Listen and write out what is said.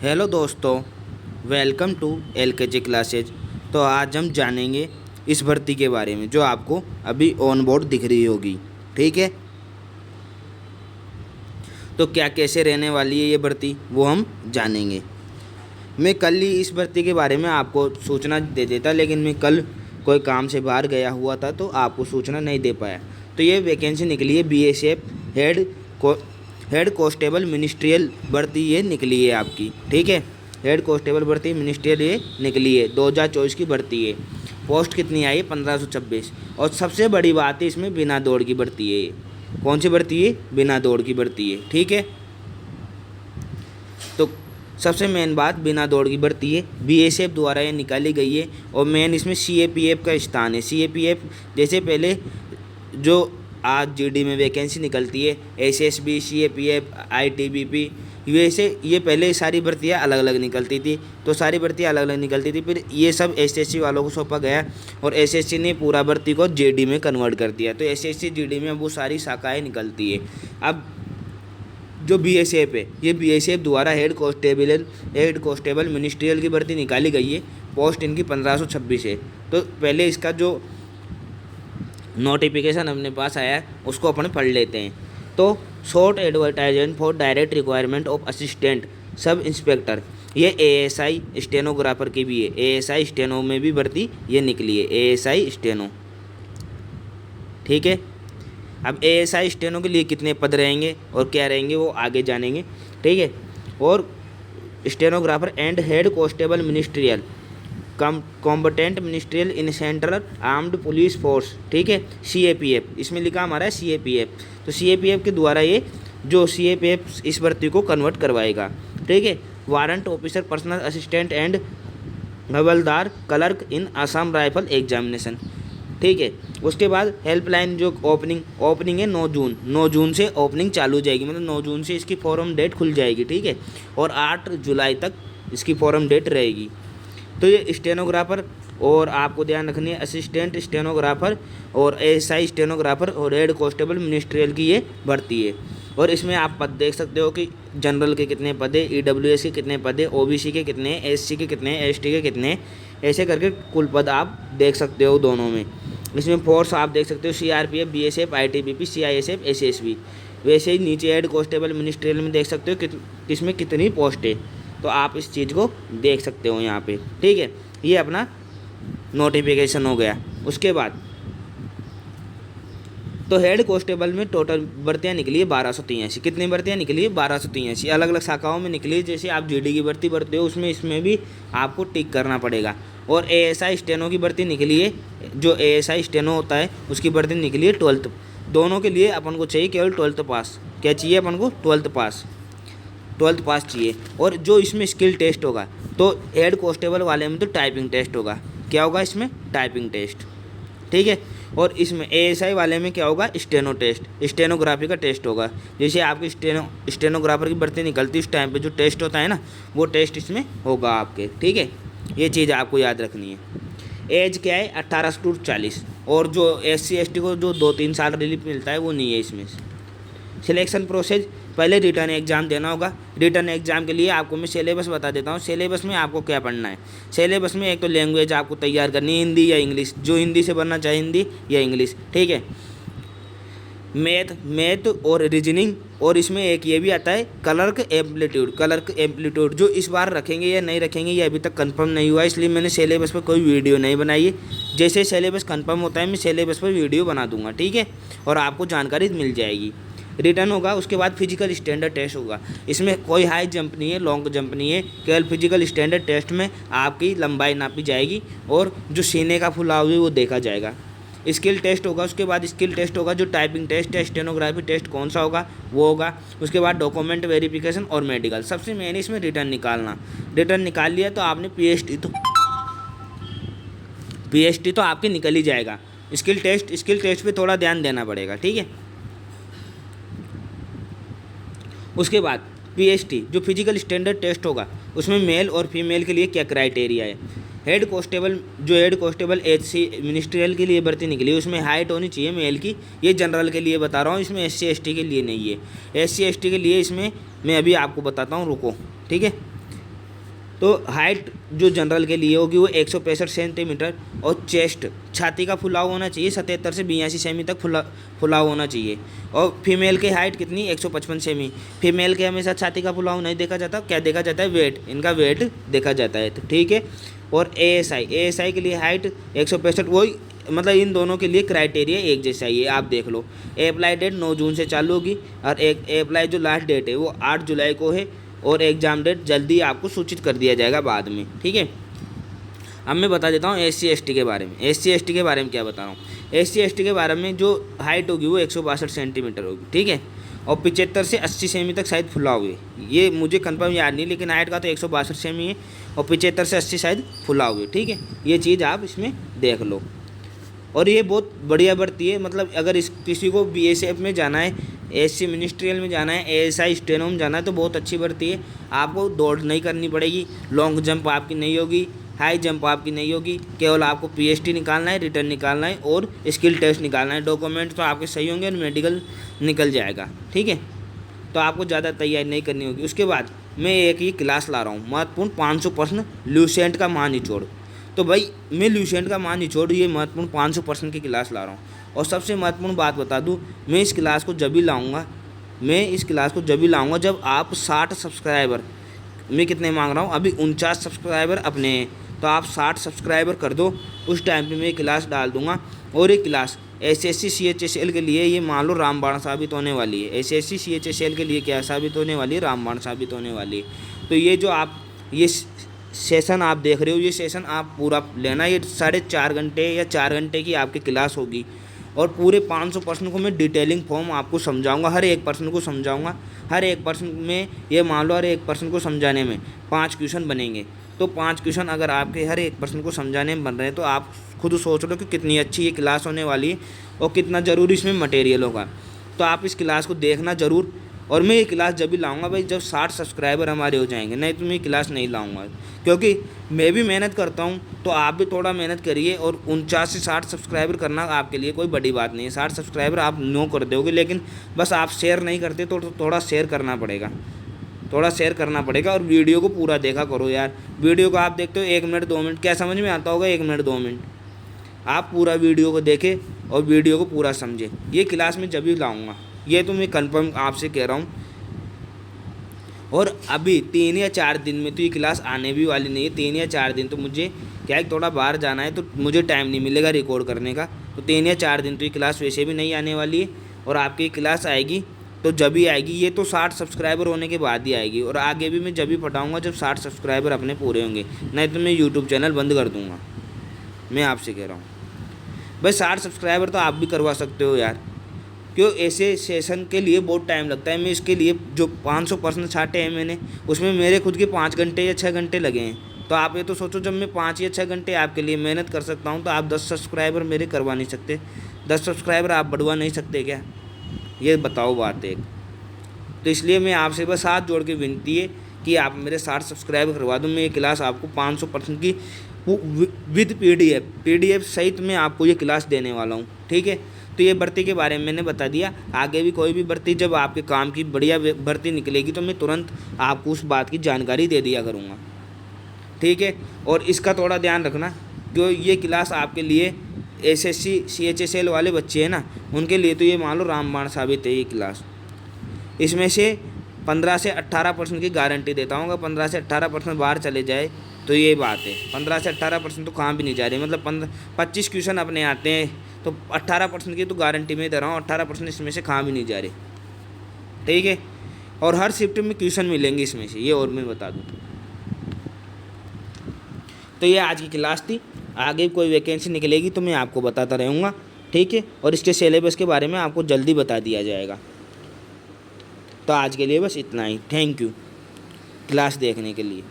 Hello दोस्तों, welcome to LKG classes. तो आज हम जानेंगे इस भर्ती के बारे में जो आपको अभी ऑन बोर्ड दिख रही होगी। ठीक है, तो क्या कैसे रहने वाली है ये भर्ती वो हम जानेंगे। मैं कल ही इस भर्ती के बारे में आपको सूचना दे देता, लेकिन मैं कल कोई काम से बाहर गया हुआ था तो आपको सूचना नहीं दे पाया। तो ये वैकेंसी निकली है बीएसएफ हेड को हेड कांस्टेबल मिनिस्ट्रियल भर्ती ये निकली है आपकी। ठीक है, हेड कांस्टेबल भर्ती मिनिस्ट्रियल ये निकली है, 2024 की भर्ती है। पोस्ट कितनी आई है? 1526। और सबसे बड़ी बात है इसमें बिना दौड़ की भर्ती है ये। कौन सी भर्ती है? बिना दौड़ की भर्ती है। ठीक है, तो सबसे मेन बात बिना दौड़ की भर्ती है, बीएसएफ द्वारा ये निकाली गई है। और मेन इसमें सीएपीएफ का स्थान है। सीएपीएफ जैसे पहले जो आज जीडी में वैकेंसी निकलती है, एसएसबी, सीएपीएफ, आईटीबीपी, वैसे ये पहले सारी भर्तियाँ अलग अलग निकलती थी। तो सारी भर्तियाँ अलग अलग निकलती थी, फिर ये सब एसएससी वालों को सौंपा गया और एसएससी ने पूरा भर्ती को जेडी में कन्वर्ट कर दिया। तो एसएससी जीडी में वो सारी शाखाएँ निकलती है। अब जो बीएसएफ है, ये बीएसएफ द्वारा हेड कांस्टेबल मिनिस्ट्रियल की भर्ती निकाली गई है। पोस्ट इनकी 1526 है। तो पहले इसका जो नोटिफिकेशन अपने पास आया है उसको अपन पढ़ लेते हैं। तो short advertisement for direct requirement of assistant sub inspector, ये एएसआई स्टेनोग्राफर की भी है। एएसआई स्टेनो में भी भर्ती ये निकली है, एएसआई स्टेनो। ठीक है, अब एएसआई स्टेनो के लिए कितने पद रहेंगे और क्या रहेंगे वो आगे जानेंगे। ठीक है, और stenographer and head constable ministerial combatant ministerial in central armed police force. ठीक है, सीएपीएफ इसमें लिखा हमारा है सीएपीएफ। तो सीएपीएफ के द्वारा ये जो सीएपीएफ इस भर्ती को कन्वर्ट करवाएगा। ठीक है, warrant officer, personal assistant and havildar clerk in Assam rifle examination. ठीक है, उसके बाद हेल्पलाइन जो ओपनिंग है 9 जून से ओपनिंग चालू हो जाएगी, मतलब 9 जून से इसकी फॉर्म डेट खुल जाएगी। ठीक है, और 8 जुलाई तक इसकी फॉर्म डेट रहेगी। तो ये स्टेनोग्राफर और आपको ध्यान रखनी है असिस्टेंट स्टेनोग्राफर और एएसआई स्टेनोग्राफर और हेड कांस्टेबल मिनिस्ट्रियल की ये भर्ती है। और इसमें आप पद देख सकते हो कि जनरल के कितने पद है, ईडब्ल्यूएस के कितने पद है, ओबीसी के कितने, एससी के कितने, एसटी के कितने, ऐसे करके कुल पद आप देख सकते हो दोनों में। इसमें फोर्स आप देख सकते हो CRPF, BSF, ITBP, CISF, SSB. वैसे ही नीचे हेड कांस्टेबल मिनिस्ट्रियल में देख सकते हो किसमें कितनी पोस्ट है। तो आप इस चीज़ को देख सकते हो यहाँ पे। ठीक है, ये अपना नोटिफिकेशन हो गया। उसके बाद तो हेड कांस्टेबल में टोटल भर्तियाँ निकली है 1283। कितनी भर्तियाँ निकली है? 1283। अलग अलग शाखाओं में निकली है। जैसे आप जीडी की भर्ती भरते हो उसमें इसमें भी आपको टिक करना पड़ेगा। और एएसआई स्टेनो की भर्ती निकली है, जो एएसआई स्टेनो होता है उसकी भर्ती निकली है 12th। दोनों के लिए अपन को चाहिए केवल 12th पास। क्या चाहिए अपन को? 12th पास चाहिए। और जो इसमें स्किल टेस्ट होगा, तो हेड कांस्टेबल वाले में तो टाइपिंग टेस्ट होगा। क्या होगा इसमें? Typing test. ठीक है, और इसमें एएसआई वाले में क्या होगा? स्टेनो टेस्ट, स्टेनोग्राफी का टेस्ट होगा। जैसे आपकी स्टेनोग्राफर की भर्ती निकलती है उस टाइम पे जो टेस्ट होता है ना, वो टेस्ट इसमें होगा आपके। ठीक है, ये चीज़ आपको याद रखनी है। एज क्या है? 18 से 40। और जो SC ST को जो 2-3 साल रिलीफ मिलता है वो नहीं है इसमें। सिलेक्शन प्रोसेस, पहले रिटर्न एग्ज़ाम देना होगा। रिटर्न एग्ज़ाम के लिए आपको मैं सिलेबस बता देता हूँ। सिलेबस में आपको क्या पढ़ना है? सिलेबस में एक तो लैंग्वेज आपको तैयार करनी है, हिंदी या इंग्लिश। जो हिंदी से बनना चाहे हिंदी या इंग्लिश। ठीक है, मैथ और रीजनिंग। और इसमें एक ये भी आता है क्लर्क एप्लीट्यूड जो इस बार रखेंगे या नहीं रखेंगे ये अभी तक कंफर्म नहीं हुआ, इसलिए मैंने सिलेबस पर कोई वीडियो नहीं बनाई है। जैसे सिलेबस कंफर्म होता है मैं सिलेबस पर वीडियो बना दूंगा। ठीक है, और आपको जानकारी मिल जाएगी। रिटर्न होगा, उसके बाद फिजिकल स्टैंडर्ड टेस्ट होगा। इसमें कोई हाई जंप नहीं है, लॉन्ग जंप नहीं है, केवल फिजिकल स्टैंडर्ड टेस्ट में आपकी लंबाई नापी जाएगी और जो सीने का फुलाव है वो देखा जाएगा। स्किल टेस्ट होगा, उसके बाद स्किल टेस्ट होगा जो टाइपिंग टेस्ट है। स्टेनोग्राफी टेस्ट कौन सा होगा वो होगा। उसके बाद डॉक्यूमेंट वेरिफिकेशन और मेडिकल। सबसे मेन इसमें रिटर्न निकालना। रिटर्न निकाल लिया तो आपने पीएचटी तो आपके निकल ही जाएगा। स्किल टेस्ट पे थोड़ा ध्यान देना पड़ेगा। ठीक है, उसके बाद पीएचटी जो फिजिकल स्टैंडर्ड टेस्ट होगा उसमें मेल और फीमेल के लिए क्या क्राइटेरिया है। हेड कांस्टेबल एचसी मिनिस्ट्रियल के लिए भर्ती निकली है, उसमें हाइट होनी चाहिए मेल की। ये जनरल के लिए बता रहा हूँ, इसमें SC ST के लिए नहीं है। SC ST के लिए इसमें मैं अभी आपको बताता हूँ, रुको। ठीक है, तो हाइट जो जनरल के लिए होगी वो 165 सेंटीमीटर और चेस्ट छाती का फुलाव होना चाहिए 77 से 82 सेमी तक फुलाव होना चाहिए। और फीमेल की हाइट कितनी 155 सेमी। फीमेल के हमेशा छाती का फुलाव नहीं देखा जाता, क्या देखा जाता है वेट, इनका वेट देखा जाता है, तो ठीक है। और एएसआई के लिए हाइट 165, वही मतलब इन दोनों के लिए क्राइटेरिया एक जैसा ही है, आप देख लो। अप्लाई डेट 9 जून से चालू होगी और एक अप्लाई जो लास्ट डेट है वो 8 जुलाई को है और एग्ज़ाम डेट जल्दी आपको सूचित कर दिया जाएगा बाद में, ठीक है। अब मैं बता देता हूँ SC/ST के बारे में। SC/ST के बारे में क्या बता रहा हूँ, SC/ST के बारे में जो हाइट होगी वो 162 सेंटीमीटर होगी, ठीक है। और 75 से 80 सेमी तक शायद फुलाव हुए, ये मुझे कंफर्म याद नहीं, लेकिन हाइट का तो 162 सेमी है और 75 से 80 शायद फुलाव हुए, ठीक है। ये चीज़ आप इसमें देख लो। और ये बहुत बढ़िया भर्ती है, मतलब अगर इस किसी को BSF में जाना है, SC मिनिस्ट्रियल में जाना है, ASI स्टेनो में जाना है तो बहुत अच्छी भर्ती है। आपको दौड़ नहीं करनी पड़ेगी, लॉन्ग जंप आपकी नहीं होगी, हाई जंप आपकी नहीं होगी, केवल आपको PST निकालना है, रिटर्न निकालना है और स्किल टेस्ट निकालना है। डॉक्यूमेंट तो आपके सही होंगे और मेडिकल निकल जाएगा, ठीक है। तो आपको ज़्यादा तैयारी नहीं करनी होगी। उसके बाद मैं एक ही क्लास ला रहा हूँ, महत्वपूर्ण 500 प्रश्न ल्यूसेंट का मान निचोड़। तो भाई मैं ल्यूसेंट का मान निचोड़ ये महत्वपूर्ण 500 प्रश्न की क्लास ला रहा हूँ। और सबसे महत्वपूर्ण बात बता दूँ, मैं इस क्लास को जब भी लाऊंगा जब आप 60 सब्सक्राइबर, मैं कितने मांग रहा हूँ अभी 49 सब्सक्राइबर अपने हैं, तो आप 60 सब्सक्राइबर कर दो, उस टाइम पे मैं क्लास डाल दूंगा। और ये क्लास SSC CHSL के लिए ये मान लो रामबाण साबित होने वाली है। SSC CHSL के लिए क्या साबित होने वाली है, रामबाण साबित होने वाली है। तो ये जो आप ये सेशन आप देख रहे हो, ये सेशन आप पूरा लेना। ये 4.5 घंटे या 4 घंटे की आपकी क्लास होगी और पूरे 500 प्रश्न को मैं डिटेलिंग फॉर्म आपको समझाऊंगा, हर एक प्रश्न को समझाऊंगा। हर एक प्रश्न में ये मान लो हर एक प्रश्न को समझाने में 5 क्वेश्चन बनेंगे। तो 5 क्वेश्चन अगर आपके हर एक प्रश्न को समझाने में बन रहे हैं तो आप खुद सोच लो कि कितनी अच्छी ये क्लास होने वाली है और कितना ज़रूरी इसमें मटेरियल होगा। तो आप इस क्लास को देखना ज़रूर। और मैं ये क्लास जब भी लाऊंगा भाई जब 60 सब्सक्राइबर हमारे हो जाएंगे, नहीं तो मैं ये क्लास नहीं लाऊंगा, क्योंकि मैं भी मेहनत करता हूँ तो आप भी थोड़ा मेहनत करिए। और 49 से 60 सब्सक्राइबर करना आपके लिए कोई बड़ी बात नहीं है। 60 सब्सक्राइबर आप नो कर दोगे, लेकिन बस आप शेयर नहीं करते तो थोड़ा शेयर करना पड़ेगा, और वीडियो को पूरा देखा करो यार। वीडियो को आप देखते हो 1 मिनट 2 मिनट, क्या समझ में आता होगा 1 मिनट 2 मिनट। आप पूरा वीडियो को देखें और वीडियो को पूरा समझें। ये क्लास में जब भी लाऊंगा, ये तो मैं कंफर्म आपसे कह रहा हूँ। और अभी 3 या 4 दिन में तो ये क्लास आने भी वाली नहीं है। 3 या 4 दिन तो मुझे क्या है, थोड़ा बाहर जाना है तो मुझे टाइम नहीं मिलेगा रिकॉर्ड करने का। तो 3 या 4 दिन तो ये क्लास वैसे भी नहीं आने वाली है। और आपकी क्लास आएगी तो जब ही आएगी, ये तो 60 सब्सक्राइबर होने के बाद ही आएगी। और आगे भी मैं जब भी पढ़ाऊँगा जब 60 सब्सक्राइबर अपने पूरे होंगे, नहीं तो मैं यूट्यूब चैनल बंद कर दूँगा। मैं आपसे कह रहा हूँ भाई 60 सब्सक्राइबर तो आप भी करवा सकते हो यार, क्यों ऐसे सेशन के लिए बहुत टाइम लगता है। मैं इसके लिए जो 500 प्रश्न छाटे हैं मैंने, उसमें मेरे खुद के 5 घंटे या 6 घंटे लगे हैं। तो आप ये तो सोचो, जब मैं 5 या 6 घंटे आपके लिए मेहनत कर सकता हूँ तो आप 10 सब्सक्राइबर मेरे करवा नहीं सकते? 10 सब्सक्राइबर आप बढ़वा नहीं सकते क्या? ये बताओ बात एक। तो इसलिए मैं आपसे बस हाथ जोड़ के विनती है कि आप मेरे 60 सब्सक्राइबर करवा दो। मैं ये क्लास आपको 500 प्रश्न की विद PDF सहित मैं आपको ये क्लास देने वाला हूँ, ठीक है। तो ये भर्ती के बारे में मैंने बता दिया। आगे भी कोई भी भर्ती जब आपके काम की बढ़िया भर्ती निकलेगी तो मैं तुरंत आपको उस बात की जानकारी दे दिया करूँगा, ठीक है। और इसका थोड़ा ध्यान रखना, जो ये क्लास आपके लिए SSC CHSL वाले बच्चे हैं ना, उनके लिए तो ये मान लो रामबाण साबित है ये क्लास। इसमें से 15 से 18% की गारंटी देता हूँ। अगर 15 से 18% बाहर चले जाए तो ये बात है, 15 से 18% तो कहाँ भी नहीं जा रही, मतलब 25 क्वेश्चन अपने आते हैं तो 18% की तो गारंटी में दे रहा हूँ। 18% इसमें से कहाँ भी नहीं जा रही, ठीक है। और हर शिफ्ट में क्वेश्चन मिलेंगे इसमें से, ये और मैं बता दूँ। तो ये आज की क्लास थी। आगे कोई वैकेंसी निकलेगी तो मैं आपको बताता रहूँगा, ठीक है। और इसके सिलेबस के बारे में आपको जल्दी बता दिया जाएगा। तो आज के लिए बस इतना ही। थैंक यू क्लास देखने के लिए।